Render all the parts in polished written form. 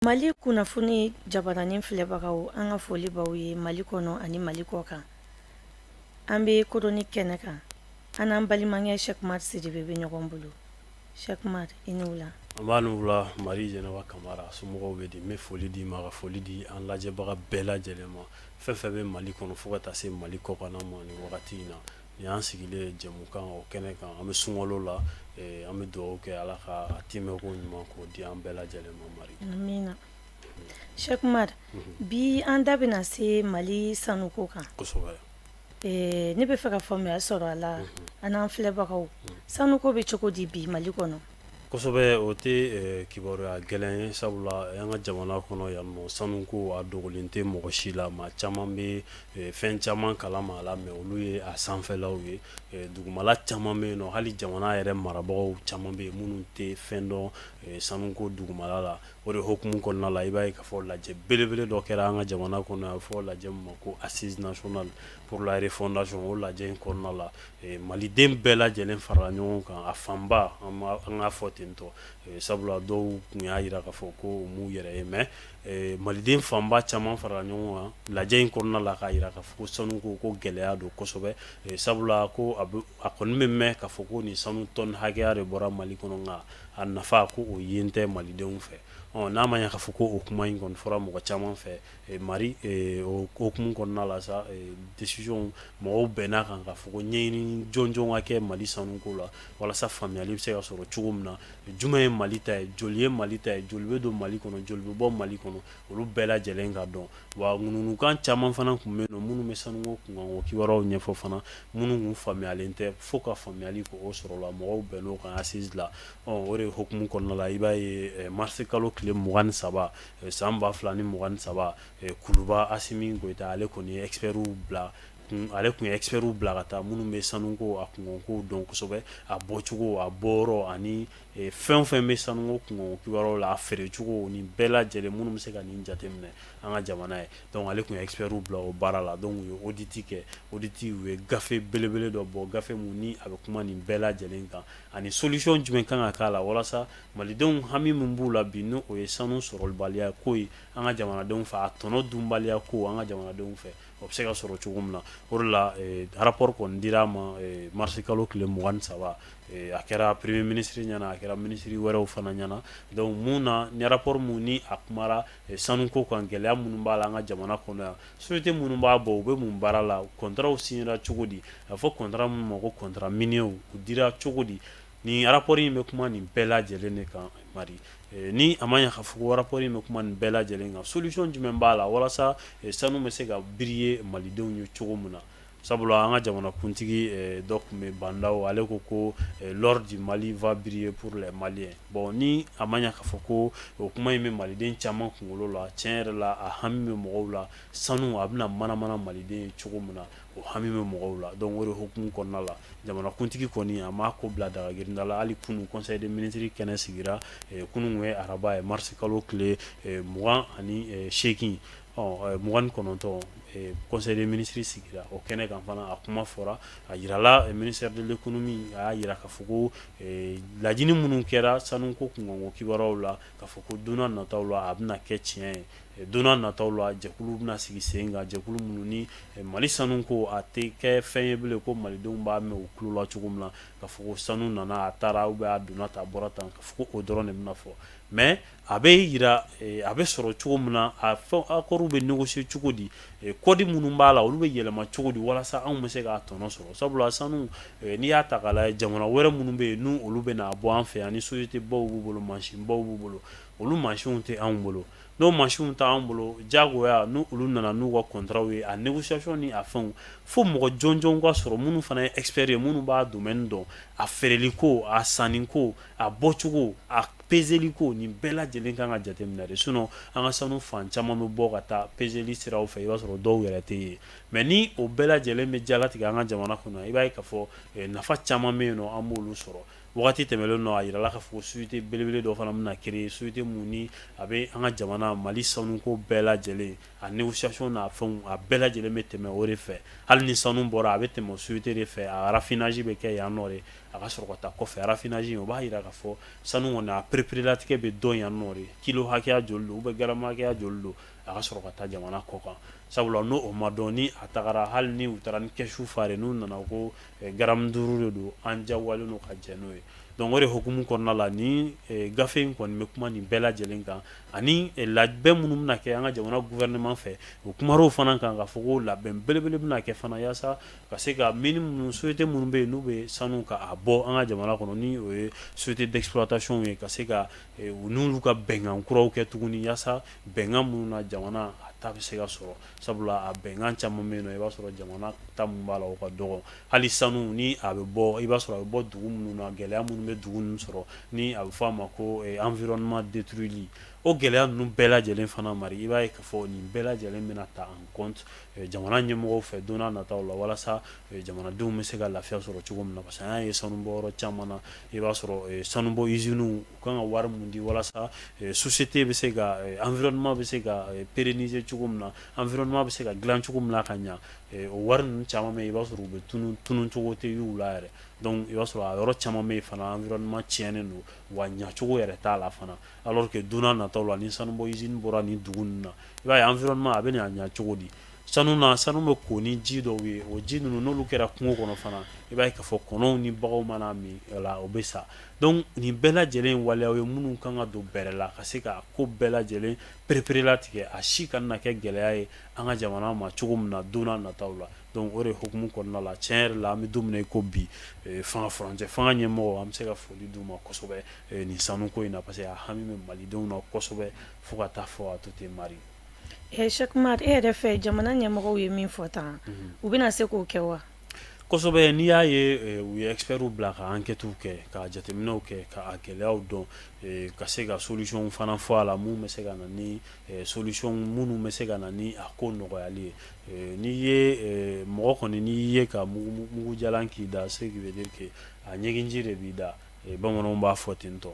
Mali kunnafoni jabaranin filɛbagaw an ka foli b'aw ye Mali kɔnɔ ani Mali kɔ kan. An bɛ chronique kɛnɛ kan. An n'an balimakɛ Cheick Oumar Sidibe bɛ ɲɔgɔn bolo. Cheick Oumar, i ni wula. An b'a n'u wula Mari Jɛnɛba Kamara somɔgɔw bɛ di, n bɛ foli di ma ka foli di an lajɛbaga bɛɛ lajɛlen ma. Fɛn fɛn bɛ Mali kɔnɔ fo ka taa se Mali kɔkan ma ni wagati in na. Ni y'an sigilen jɛmukan o kɛnɛ kan, an bɛ sunkalo la, an bɛ dugawu kɛ Ala ka timɛko ɲuman k'o di an bɛɛ lajɛlen ma Mari. Amina. Cheick Oumar, bi an da bɛna se Mali sanuko kan. Kosɛbɛ. Ne bɛ fɛ ka faamuya sɔrɔ a la an n'an filɛbagaw. Sanuko bɛ cogo di bi Mali kɔnɔ? Kosɛbɛ o tɛ kibaruya gɛlɛn ye sabula an ka jamana kɔnɔ yan nɔ sanuko a dogolen tɛ mɔgɔ si la, maa caman bɛ fɛn caman kalama a la mais olu ye a sanfɛlaw ye, dugumala caman bɛ yen nɔ hali jamana yɛrɛ marabagaw caman bɛ yen minnu tɛ fɛn dɔn sanuko dugumala la. O de hokumu kɔnɔna la i b'a ye k'a fɔ lajɛ belebele dɔ kɛra an ka jamana kɔnɔ a bɛ fɔ lajɛ min ma ko assise nationale pour la refondation. O lajɛ in kɔnɔna la maliden bɛɛ lajɛlen farala ɲɔgɔn kan, a fanba an k'a fɔ ten tɔ, sabula dɔw tun y'a jira k'a fɔ ko u m'u yɛrɛ ye mais maliden fanba caman farala ɲɔgɔn kan lajɛ in kɔnɔna la k'a jira k'a fɔ ko sanuko ko gɛlɛya don kosɛbɛ, sabula ko a kɔni bɛ mɛn k'a fɔ ko nin sanu tɔni hakɛya de bɔra Mali kɔnɔ nka a nafa ko o yen tɛ malidenw fɛ. N'a ma ɲɛ k'a fɔ ko o kuma in kɔni fɔra mɔgɔ caman fɛ Mari o hokumu kɔnɔna la sa décision mɔgɔw bɛnn'a kan k'a fɔ ko ɲɛɲini jɔnjɔn ka kɛ Mali sanuko la walasa faamuyali bɛ se ka sɔrɔ cogo min na, jumɛn ye Mali ta ye, joli ye Mali ta ye, joli bɛ don Mali kɔnɔ, joli bɛ bɔ Mali kɔnɔ, olu bɛɛ lajɛlen ka dɔn. Wa ŋununukan caman fana tun bɛ yen nɔ minnu bɛ sanuko kunkanko kibaruyaw ɲɛfɔ fana minnu tun faamuyalen tɛ fo ka faamuyali k'o sɔrɔ o la, mɔgɔw bɛnn'o kan assise la. O de hokumu kɔnɔna la i b'a ye mars kalo tile 23 san 2023 Kuluba Asimi Goyita ale kɔni ye expertw bila ale tun ye expertw bila ka taa minnu bɛ sanuko a kunkanko dɔn kosɛbɛ, a bɔcogo a bɔyɔrɔ ani fɛn o fɛn bɛ sanuko kunkanko kibaruyaw la a feerecogo ni bɛɛ lajɛlen minnu bɛ se ka nin jateminɛ an ka jamana ye, donc ale tun ye expertw bila o baara la, donc u ye audit kɛ, audit u ye gafe belebele dɔ bɔ, gafe mun ni a bɛ kuma nin bɛɛ lajɛlen kan ani solution jumɛn kan ka k'a la walasa malidenw hami min b'u la bi n'o ye sanu sɔrɔbaliya ko ye an ka jamanadenw fɛ, a tɔnɔ dunbaliya ko an ka jamanadenw fɛ o bɛ se ka sɔrɔ cogo min na. O de la rapport kɔni dira ma mars kalo tile 23 a kɛra premier ministre ɲɛna, a kɛra ministre wɛrɛw fana ɲɛna, donc mun na ni rapport mun ni a kumara sanuko kan gɛlɛya minnu b'a la an ka jamana kɔnɔ yan, société minnu b'a bɔ u bɛ mun baara la, contrat signera cogo di, a fɔ contrat minnu ma ko contrat minier u dira cogo di, ni rapport in bɛ kuma nin bɛɛ lajɛlen de kan Mari. Ni a ma ɲɛ k'a fɔ ko rapport in bɛ kuma nin bɛɛ lajɛlen kan, solution jumɛn b'a la walasa sanu bɛ se ka briller malidenw ye cogo min na, sabula an ka jamanakuntigi dɔ tun bɛ Bandaw ale ko l'or du Mali va briller pour les Maliens. Bon ni a ma ɲɛ k'a fɔ ko o kuma in bɛ maliden caman kunkolo la, tiɲɛ yɛrɛ la a hami bɛ mɔgɔw la, sanu a bɛna manamana maliden ye cogo min na o hami bɛ mɔgɔw la, donc o de hokumu kɔnɔna la jamanakuntigi kɔni a m'a ko bila dagagirinda la, hali kunun conseil des ministres kɛnɛ sigira, kunun tun ye araba ye mars kalo tile 28 29 conseil des ministres sigira o kɛnɛ kan fana a kuma fɔra a yirala ministère de l'économie a y'a yira k'a fɔ ko laɲini minnu kɛra sanuko kunkanko kibaruyaw la k'a fɔ ko don n'a nataw la a bɛna kɛ tiɲɛ ye, don n'a nataw la jɛkulu bɛna sigi sen kan, jɛkulu minnu ni Mali sanuko a tɛ kɛ fɛn ye bilen ko malidenw b'a mɛn u tulo la cogo min na k'a fɔ ko sanu nana a taara ou bien a donna tan a bɔra tan k'a fɔ ko o dɔrɔn de bɛna fɔ, mais a bɛ yira a bɛ sɔrɔ cogo min na a fɛn accord bɛ négocier cogo di, kɔdi minnu b'a la olu bɛ yɛlɛma cogo di walasa anw bɛ se k'a tɔnɔ sɔrɔ, sabula sanu n'i y'a ta k'a lajɛ jamana wɛrɛ minnu bɛ yen n'u olu bɛna bɔ an fɛ yan ni société baw b'u bolo mansin baw b'u bolo olu mansinw tɛ anw bolo, n'o mansinw t'anw bolo diyagoya n'u olu nana n'u ka contrat ye a négociation ni a fɛnw fo mɔgɔ jɔnjɔn ka sɔrɔ minnu fana ye expert ye minnu b'a domaine dɔn, a feereliko a sanniko a bɔcogo a peseli ko nin bɛɛ lajɛlen kan ka jateminɛ de, sinon an ka sanu fan caman bɛ bɔ ka taa peseli siraw fɛ i b'a sɔrɔ dɔw yɛrɛ tɛ ye, mais ni o bɛɛ lajɛlen bɛ dialatigɛ an ka jamana kɔnɔ i b'a ye k'a fɔ nafa caman bɛ yen nɔ an b'olu sɔrɔ. Wagati tɛmɛlen nɔ a yirala k'a fɔ ko société belebele dɔ fana bɛna créer, société mun ni a bɛ an ka jamana Mali sanuko bɛɛ lajɛlen a négociation n'a fɛnw a bɛɛ lajɛlen bɛ tɛmɛ o de fɛ, hali ni sanu bɔra a bɛ tɛmɛ o société de fɛ, a raffinage bɛ kɛ yan nɔ de, a ka sɔrɔ ka taa kɔfɛ raffinage o b'a yira k'a fɔ sanu kɔni a perepere-latigɛ bɛ dɔn yan nɔ de kilo hakɛya joli don garamu hakɛya joli don a ka sɔrɔ ka taa jamana kɔ kan sabula n'o o ma dɔn ni a tagara hali ni u taara ni kɛsu fare n'u nana ko garamu 5 de don an jagoyalen don ka jɛ n'o ye donc o de hukumu kɔnɔna la ni gafe in kɔni bɛ kuma nin bɛɛ lajɛlen kan ani labɛn minnu bɛna kɛ an ka jamana gouvernement fɛ o kumar'o fana kan k'a fɔ ko labɛn belebele bɛna kɛ fana yaasa ka se ka mini minnu société minnu bɛ yen n'u bɛ sanu ka a bɔ an ka jamana kɔnɔ ni o ye société d'exploitation ye ka se ka u n'olu ka bɛnkan kuraw kɛ tuguni yaasa bɛnkan minnu na jamana a ta bɛ se ka sɔrɔ sabula a bɛnkan caman bɛ yen nɔ i b'a sɔrɔ jamana ta mun b'a la o ka dɔgɔ hali sanu ni a bɛ bɔ i b'a sɔrɔ a bɛ bɔ dugu minnu na gɛlɛya minnu bɛ dugu ninnu sɔrɔ ni a bɛ fɔ a ma ko environnement détruit o gɛlɛya ninnu bɛɛ lajɛlen fana mari i b'a ye k'a fɔ nin bɛɛ lajɛlen bɛna ta en compte jamana ɲɛmɔgɔw fɛ don n'a nataw la walasa jamanadenw bɛ se ka lafiya sɔrɔ cogo min na parce que an y'a ye sanubɔyɔrɔ caman na i b'a sɔrɔ sanubɔ usines u kan ka wari mun di walasa société bɛ se ka environnement bɛ se ka pérenniser cogo min na environnement bɛ se ka dilan cogo min na ka ɲa o wari ninnu caman bɛ yen i b'a sɔrɔ u bɛ tunun cogo tɛ y'u la yɛrɛ donc i b'a sɔrɔ a yɔrɔ caman bɛ yen fana environnement tiɲɛnen don wa ɲacogo yɛrɛ t'a la fana alors que don n'a nataw la ni sanubɔ usine bɔra nin dugu ninnu na i b'a ye environnement a bɛ na ɲa cogo di sanu bɛ ko ni ji dɔw ye o ji ninnu n'olu kɛra kungo kɔnɔ fana i b'a ye k'a fɔ kɔnɔw ni baganw mana min o la o bɛ sa donc nin bɛɛ lajɛlen ye waleyaw ye minnu kan ka don bɛrɛ la ka se ka ko bɛɛ lajɛlen perepere-latigɛ a si kana na kɛ gɛlɛya ye an ka jamana ma cogo min na don n'a nataw la donc o de hukumu kɔnɔna la tiɲɛ yɛrɛ la an bɛ don min na i ko bi fanga furancɛ fanga ɲɛmɔgɔ an bɛ se ka foli d'u ma kosɛbɛ nin sanuko in na parce que a hami bɛ malidenw na kosɛbɛ fo ka taa fɔ a to ten mari Cheikh Umar, e yɛrɛ fɛ jamana ɲɛmɔgɔw ye min fɔ tan u bɛna se k'o kɛ wa kosɛbɛ n'i y'a ye u ye expertw bila ka enquêtew kɛ ka jateminɛw kɛ ka a gɛlɛyaw dɔn ka se ka solution fana fɔ a la mun bɛ se ka na ni solution minnu bɛ se ka na ni a ko nɔgɔyali ye n'i ye mɔgɔ kɔni n'i ye ka mugujalan k'i da ce qui veut dire que a ɲɛginji de b'i da bamananw b'a fɔ ten tɔ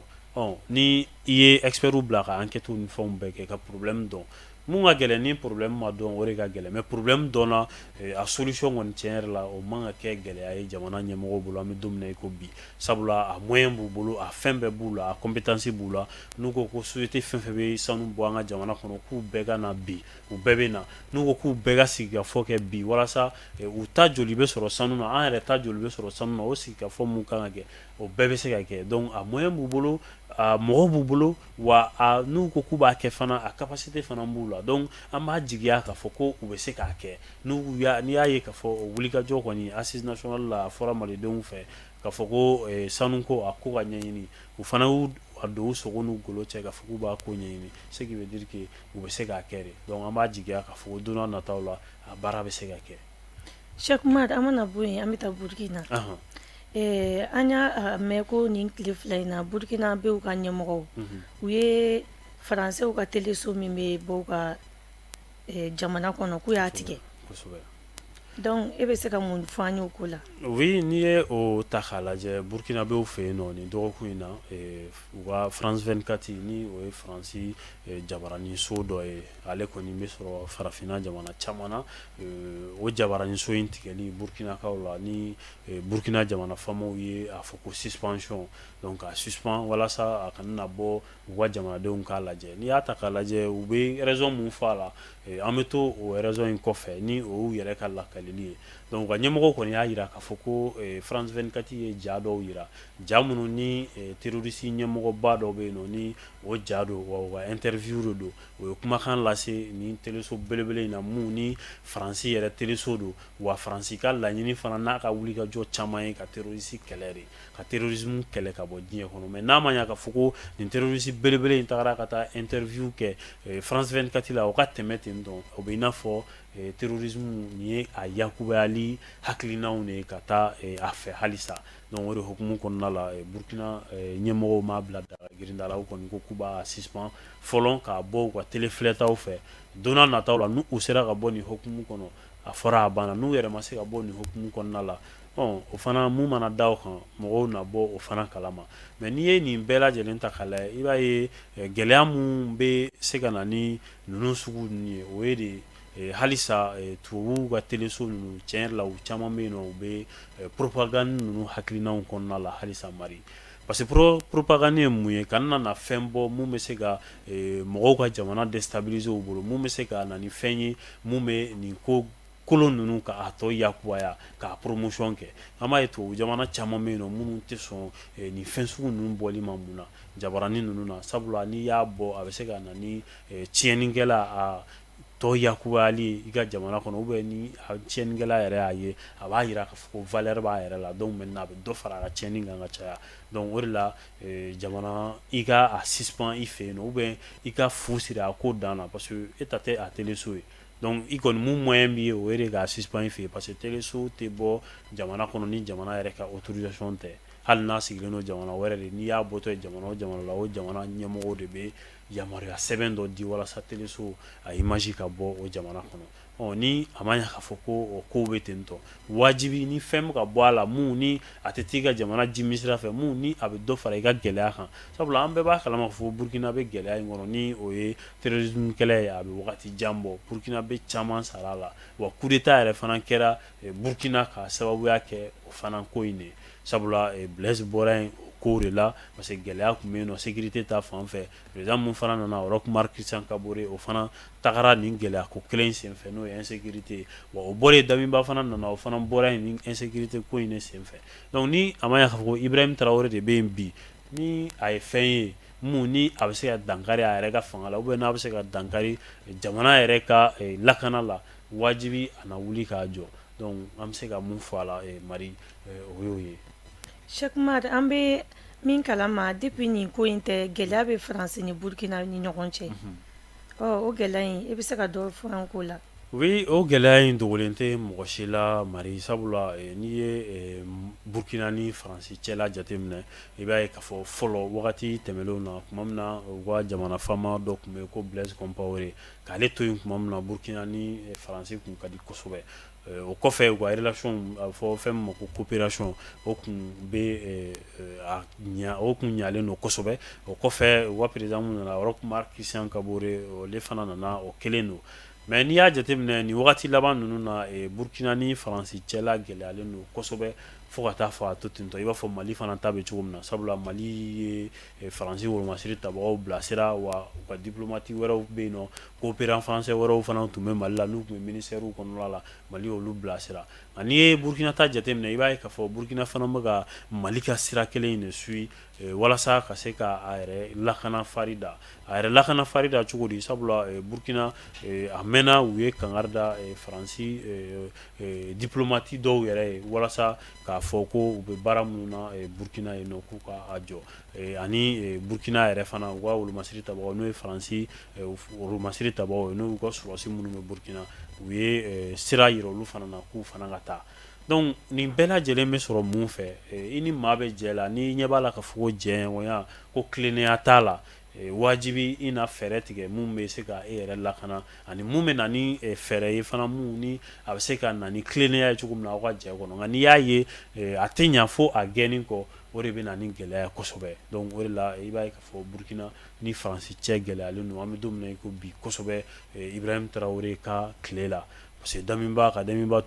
ni i ye expertw bila ka enquêtew ni fɛnw bɛɛ kɛ ka problème dɔn mun ka gɛlɛn ni problème ma dɔn o de ka gɛlɛn mais problème dɔnna a solution kɔni tiɲɛ yɛrɛ la o man ka kɛ gɛlɛya ye jamana ɲɛmɔgɔw bolo an bɛ don min na i ko bi sabula a moyen b'u bolo a fɛn bɛɛ b'u la a compétence b'u la n'u ko ko société fɛn fɛn bɛ sanu bɔ an ka jamana kɔnɔ k'u bɛɛ ka na bi u bɛɛ bɛ na n'u ko k'u bɛɛ ka sigikafɔ kɛ bi walasa u ta joli bɛ sɔrɔ sanu na an yɛrɛ ta joli bɛ sɔrɔ sanu na o sigikafɔ mun kan ka kɛ o bɛɛ bɛ se ka kɛ donc a moyen b'u bolo mɔgɔw b'u bolo wa n'u ko k'u b'a kɛ fana a capacité fana b'u la donc an b'a jigiya k'a fɔ ko u bɛ se k'a kɛ n'i y'a ye k'a fɔ o wulikajɔ kɔni assise nationale la a fɔra malidenw fɛ k'a fɔ ko sanuko a ko ka ɲɛɲini u fana y'u don u sogo n'u golo cɛ k'a fɔ k'u b'a ko ɲɛɲini ce qui veut dire que u bɛ se k'a kɛ de donc an b'a jigiya k'a fɔ ko don n'a nataw la a baara bɛ se ka kɛ Cheikh Umar an mana bɔ yen an bɛ taa Burkina an y'a mɛn ko nin tile fila in na Burkina bɛ'u ka ɲɛmɔgɔw u ye faransɛw ka teleso min bɛ bɔ u ka jamana kɔnɔ k'u y'a tigɛ donc e bɛ se ka mun fɔ an ye o ko la oui n'i ye o ta k'a lajɛ Burkina bɛw fɛ yen nɔ nin dɔgɔkun in na u ka France 24 ni o ye Faransi jabaranin so dɔ ye ale kɔni bɛ sɔrɔ farafinna jamana caman na o jabaranin so in tigɛli Burkinakaw la ni Burkina jamana faamaw ye a fɔ ko suspension donc a suspend walasa a kana na bɔ u ka jamanadenw k'a lajɛ n'i y'a ta k'a lajɛ u bɛ raison mun fɔ a la an bɛ to o raison in kɔfɛ ni o y'u yɛrɛ ka lakalili ye donc u ka ɲɛmɔgɔ kɔni y'a yira k'a fɔ ko France 24 ye ja dɔw yira ja minnu ni terroriste ɲɛmɔgɔba dɔ bɛ yen nɔ ni o ja don wa u ka interview de don o ye kumakan lase ni teleso belebele in na mun ni Faransi yɛrɛ teleso don wa Faransi ka laɲini fana n'a ka wulikajɔ caman ye ka terroriste kɛlɛ de ka terrorisme kɛlɛ ka bɔ diɲɛ kɔnɔ mais n'a ma ɲa k'a fɔ ko nin terroriste belebele in tagara ka taa interview kɛ France 24 la o ka tɛmɛ ten dɔn o bɛ i n'a fɔ terrorisme nin ye a yakubali hakilinaw de ka taa a fɛ halisa donc o de hukumu kɔnɔna la Burkina ɲɛmɔgɔw m'a bila daga girinda la u kɔni ko k'u b'a suspend fɔlɔ k'a bɔ u ka telefilɛtaw fɛ don n'a nataw la n'u sera ka bɔ nin hukumu kɔnɔ a fɔra a banna n'u yɛrɛ ma se ka bɔ nin hukumu kɔnɔna la o fana mun mana da o kan mɔgɔw na bɔ o fana kalama mais n'i ye nin bɛɛ lajɛlen ta k'a lajɛ i b'a ye gɛlɛya mun bɛ se ka na ni ninnu sugu ninnu ye o ye de halisa tubabuw ka teleso ninnu tiɲɛ yɛrɛ la u caman bɛ yen nɔ u bɛ propagande ninnu hakilinaw kɔnɔna la halisa Mali parce que propagande ye mun ye ka na fɛn bɔ mun bɛ se ka mɔgɔw ka jamana déstabiliser u bolo mun bɛ se ka na ni fɛn ye mun bɛ nin ko kolon ninnu ka a tɔ yakubaya k'a promotion kɛ an b'a ye tubabu jamana caman bɛ yen nɔ minnu tɛ sɔn nin fɛn sugu ninnu bɔli ma mun na jabaranin ninnu na sabula n'i y'a bɔ a bɛ se ka na ni tiɲɛnikɛla a tɔ yakubayali ye i ka jamana kɔnɔ ni tiɲɛnikɛla yɛrɛ y'a ye a b'a yira k'a fɔ ko valeur b'a yɛrɛ la donc maintenant a bɛ dɔ fara a ka tiɲɛni kan ka caya donc o de la jamana i ka a suspend i fɛ yen nɔ i ka fu siri a ko dan na parce que e ta tɛ a teleso ye donc i kɔni mun moyen b'i ye o ye de k'a suspend i fɛ yen parce que teleso tɛ bɔ jamana kɔnɔ ni jamana yɛrɛ ka autorisation tɛ hali n'a sigilen don jamana wɛrɛ de n'i y'a bɔtɔ ye jamana o jamana la o jamana ɲɛmɔgɔw de bɛ yamaruya sɛbɛn dɔ di walasa teleso a image ka bɔ o jamana kɔnɔ ni a ma ɲɛ k'a fɔ ko o kow bɛ ten tɔ wajibi ni fɛn bɛ ka bɔ a la mun ni a tɛ t'i ka jamana jimi sira fɛ mun ni a bɛ dɔ fara i ka gɛlɛya kan sabula an bɛɛ b'a kalama fɔ Burkina bɛ gɛlɛya in kɔnɔ ni o ye terrorisme kɛlɛ ye a bɛ wagati jan bɔ Burkina bɛ caman sara a la wa coup d'état yɛrɛ fana kɛra Burkina ka sababuya kɛ o fana ko in de sabula Blaise bɔra yen ko de la parce que gɛlɛya tun bɛ yen nɔ sécurité ta fan fɛ président mun fana nana Roch Marc Christian Kabore o fana tagara nin gɛlɛya ko kelen senfɛ n'o ye insécurité wa o bɔlen Damiba fana nana o fana bɔra yen ni insécurité ko in de senfɛ donc ni a ma ɲɛ k'a fɔ ko Ibrahim Traoré de bɛ yen bi ni a ye fɛn ye mun ni a bɛ se ka dankari a yɛrɛ ka fanga la n'a bɛ se ka dankari jamana yɛrɛ ka lakana la wajibi a na wuli k'a jɔ donc an bɛ se ka mun fɔ a la Mari o y'o ye. Cheikh Umar an bɛ min kalama depuis nin ko in tɛ gɛlɛya bɛ France ni Burkina ni ɲɔgɔn cɛ o gɛlɛya in i bɛ se ka dɔ fɔ an ko la. Oui o gɛlɛya in dogolen tɛ mɔgɔ si la Mari sabula n'i ye Burkina ni France cɛla jateminɛ i b'a ye k'a fɔ fɔlɔ wagati tɛmɛnlenw na tuma min na u ka jamana faama dɔ tun bɛ yen ko Blaise Compaoré k'ale to yen tuma min na Burkina ni France tun ka di kosɛbɛ o kɔfɛ u ka relation a fɔ fɛn min ma ko coopération o tun ɲalen don kosɛbɛ o kɔfɛ u ka président mun nana Roch Marc Christian Kabore ale fana nana o kelen don mais n'i y'a jateminɛ nin wagati laban ninnu na Burkina ni France cɛla gɛlɛyalen don kosɛbɛ fo ka taa fɔ a to ten tɔ i b'a fɔ Mali fana ta bɛ cogo min na sabula Mali ye France wolomasiri tabagaw bilasira wa u ka diplomate wɛrɛw bɛ yen nɔ coopérant français wɛrɛw fana tun bɛ Mali la n'u tun bɛ ministère kɔnɔna la Mali y'olu bilasira nka n'i ye Burkina ta jateminɛ i b'a ye k'a fɔ Burkina fana bɛ ka Mali ka sira kelen in de suit walasa ka se ka a yɛrɛ lakana farida a yɛrɛ lakana farida cogo di sabula Burkina a mɛnna u ye kangari da Faransi diplomate dɔw yɛrɛ ye walasa k'a fɔ ko u bɛ baara minnu na Burkina yen nɔ k'u ka a jɔ ani Burkina yɛrɛ fana u ka wolomasiri tabagaw n'o ye Faransi wolomasiri tabagaw ye n'u ka sɔrɔsi minnu bɛ Burkina u ye sira yira olu fana na k'u fana ka taa donc nin bɛɛ lajɛlen bɛ sɔrɔ mun fɛ i ni maa bɛ jɛ la n'i ɲɛ b'a la k'a fɔ ko jɛɲɔgɔnya ko tilennenya t'a la wajibi i na fɛɛrɛ tigɛ mun bɛ se ka e yɛrɛ lakana ani mun bɛ na ni fɛɛrɛ ye fana mun ni a bɛ se ka na ni tilennenya ye cogo min na aw ka jɛ kɔnɔ nka n'i y'a ye a tɛ ɲa fo a gɛnni kɔ o de bɛ na ni gɛlɛya kosɛbɛ donc o de la i b'a ye k'a fɔ Burkina ni France cɛ gɛlɛyalen don an bɛ don min na i ko bi kosɛbɛ Ibrahim Traoré ka tile la parce que Damiba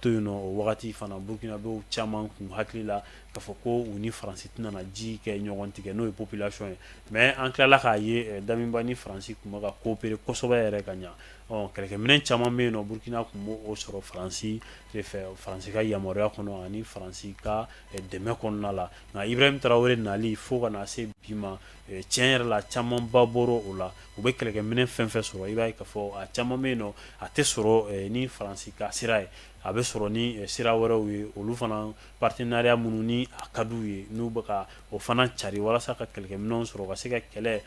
to yen nɔ o wagati fana Burkinabéw caman kun hakili la k'a fɔ ko u ni France tɛna na ji kɛ ɲɔgɔn tigɛ n'o ye population ye mais an tilala k'a ye Damiba ni France kun bɛ ka coopérer kosɛbɛ yɛrɛ ka ɲa kɛlɛkɛminɛn caman bɛ yen nɔ Burkina kun b'o sɔrɔ France de fɛ France ka yamaruya kɔnɔ ani France ka dɛmɛ kɔnɔna la nka Ibrahim Traoré nali fo ka na se bi ma tiɲɛ yɛrɛ la camanba bɔra o la u bɛ kɛlɛkɛminɛn fɛn fɛn sɔrɔ i b'a ye k'a fɔ a caman bɛ yen nɔ a tɛ sɔrɔ ni France ka sira ye a bɛ sɔrɔ ni sira wɛrɛw ye olu fana partenariat minnu ni a ka d'u ye n'u bɛ ka o fana cari walasa ka kɛlɛkɛminɛnw sɔrɔ ka se ka kɛlɛ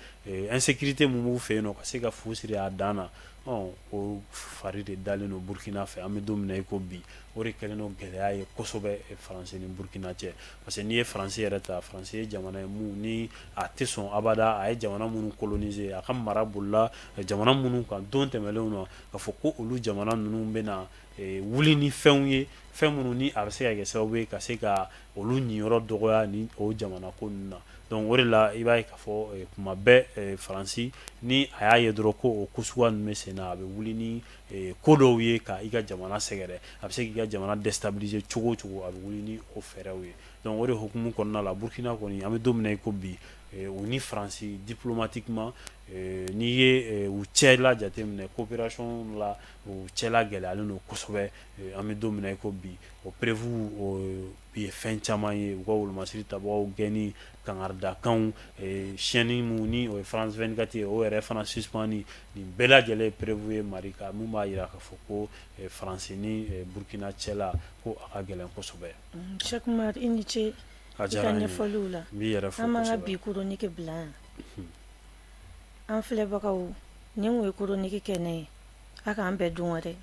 insécurité mun b'u fɛ yen nɔ ka se ka fu siri a dan na o fari de dalen don Burkina fɛ an bɛ don min na i ko bi o de kɛlen don gɛlɛya ye kosɛbɛ France ni Burkina cɛ parce que n'i ye France yɛrɛ ta France ye jamana ye mun ni a tɛ sɔn abada a ye jamana minnu coloniser a ka mara bolila jamana minnu kan don tɛmɛnlenw na k'a fɔ ko olu jamana ninnu bɛna wuli ni fɛnw ye fɛn minnu ni a bɛ se ka kɛ sababu ye ka se ka olu ɲiyɔrɔ dɔgɔya ni o jamana ko ninnu na donc o de la i b'a ye k'a fɔ kuma bɛɛ Faransi ni a y'a ye dɔrɔn ko o ko suguya ninnu bɛ sen na a bɛ wuli ni ko dɔw ye ka i ka jamana sɛgɛrɛ a bɛ se k'i ka jamana déstabiliser cogo o cogo a bɛ wuli ni o fɛɛrɛw ye donc o de hukumu kɔnɔna la Burkina kɔni an bɛ don min na i ko bi u ni Faransi diplomatiquement n'i ye u cɛla jateminɛ coopération la u cɛla gɛlɛyalen don kosɛbɛ an bɛ don min na i ko bi o prévu ye fɛn caman ye u ka wolomasiri tabagaw gɛnni kangaridakanw siyɛnni mun ni o ye France 24 ye o yɛrɛ fana suspend nin bɛɛ lajɛlen ye prévu ye Mali kan mun b'a jira k'a fɔ ko Faransi ni Burkina cɛla ko a ka gɛlɛn kosɛbɛ. Cheikh Oumar i ni ce i ka ɲɛfɔliw la n b'i yɛrɛ fo an b'an ka kosɛbɛ. bi chronique bila yan an filɛbagaw nin kun ye chronique kɛnɛ ye a k'an bɛn don wɛrɛ